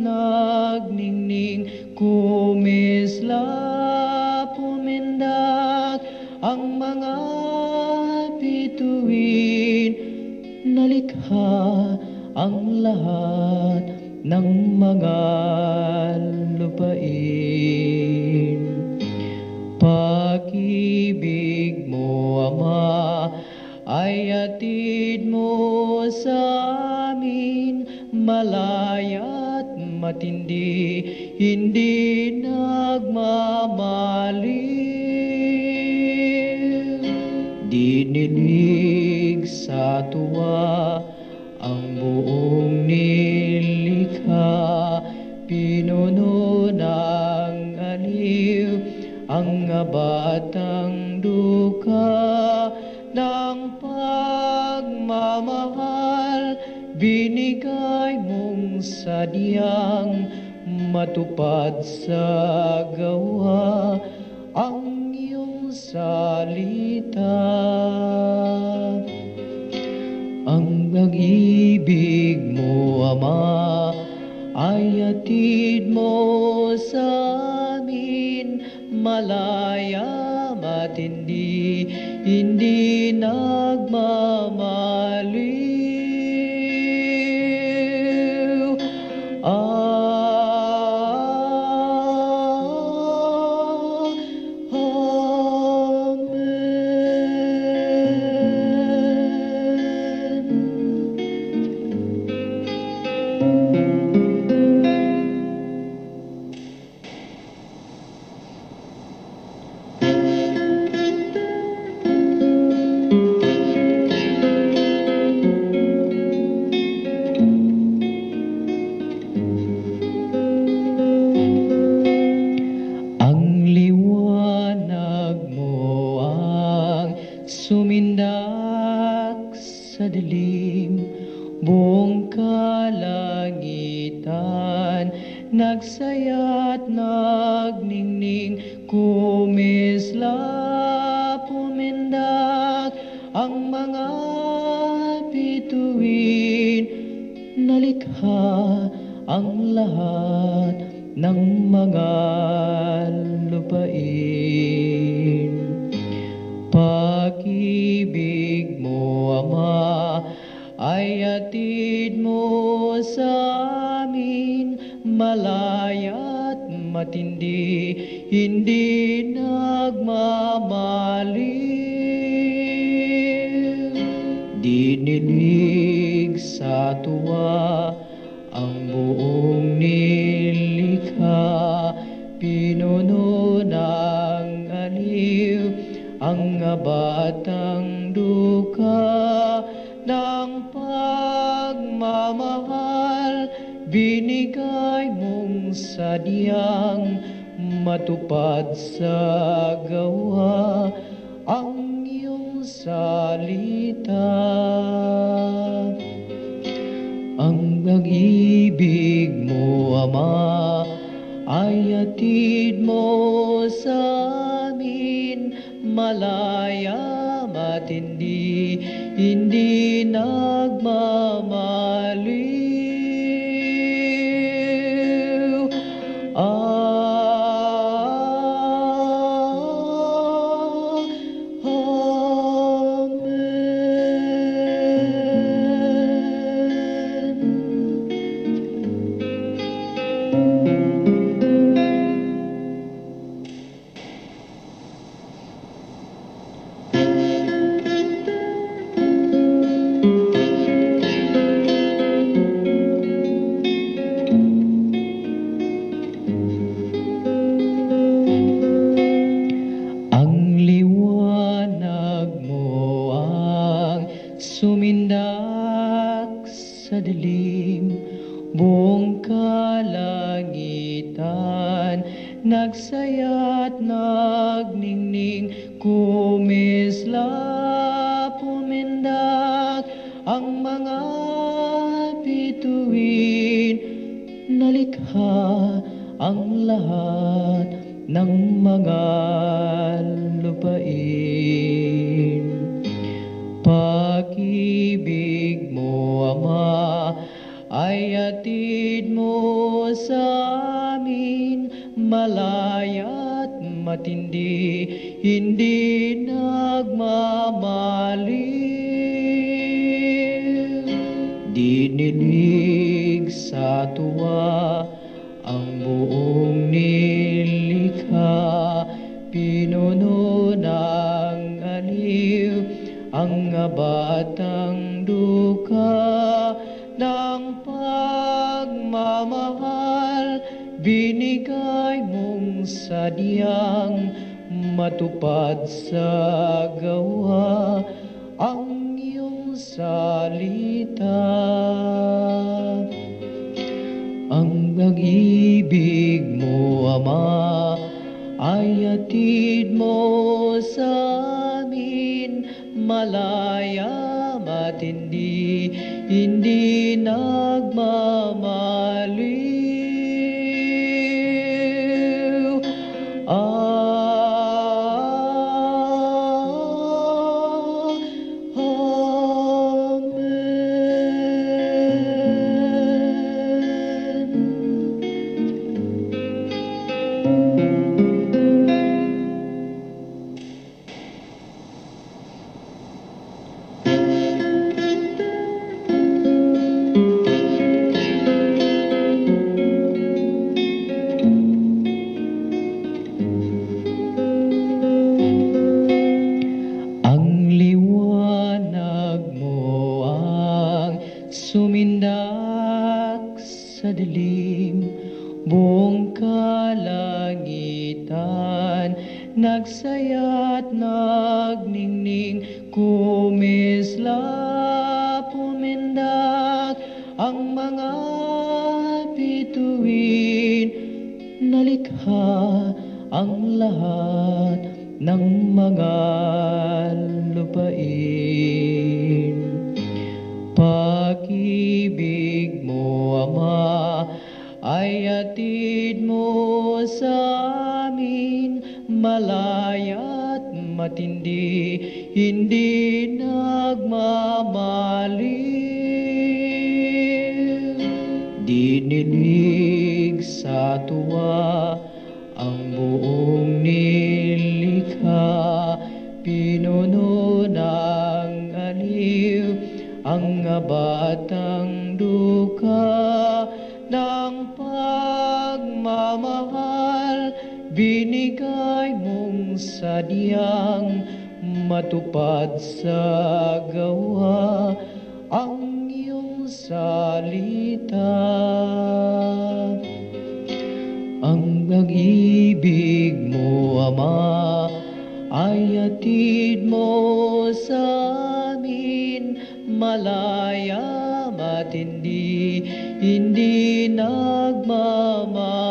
nagningning, kumislap, pumindak ang mga bituin, nalikha ang lahat ng mga lupain. Pag-ibig mo, Ama, ay hatid mo sa amin, malaya't matindi, hindi nagmamaliw. Dinilig sa tuwa ang buong nilikha, pinuno ng aliw ang batang duka, ng pagmamahal binigay mong sadyang matupad sa gawa ang iyong salita. Ang pag-ibig mo, Ama, ay hatid mo sa amin, malaya matindi, hindi nagmamaliw. Sumindak sa dilim, buong kalangitan, nagsaya't nagningning, kumislap, pumindak ang mga bituin, nalikha ang lahat ng mga lupain. Pag-ibig mo, Ama, ay hatid mo sa amin, malaya't matindi, hindi nagmamaliw. Dinilig sa tuwa ang buong nilikha, pinuno ng aliw ang batang duka, ng pagmamahal binigay mong sadyang matupad sa gawa ang iyong salita. Ang pag-ibig mo, Ama, ay hatid mo sa amin, malaya matindi, hindi nagmamaliw. Sumindak sa dilim, buong kalangitan, nagsaya't nagningning, kumislap, pumindak ang mga bituin, nalikha ang lahat ng mga lupain. Pag-ibig mo, Ama, ay hatid mo sa amin malaya't matindi, hindi nagmamaliw. Dinilig sa tuwa ang buong nilikha, pinuno ng aliw ang batang duka ng pagmamahal, binigay mong sadyang matupad sa gawa ang iyong salita. Ang pag-ibig mo, Ama, ay hatid mo sa amin malaya matindi, hindi nagmamaliw. Sumindak sa dilim, buong kalangitan, nagsaya't nagningning, kumislap, pumindak ang mga bituin, nalikha ang lahat ng mga lupain. Pag-ibig mo, Ama, ay hatid mo sa amin malaya't matindi, hindi nagmamaliw. Dinilig sa tuwa ang buong nilikha, pinuno ng aliw ang batang duka ng pagmamahal, binigay mong sadyang matupad sa gawa ang iyong salita. Ang pag-ibig mo, Ama, ay hatid mo sa amin malaya matindi, hindi nagmamaliw.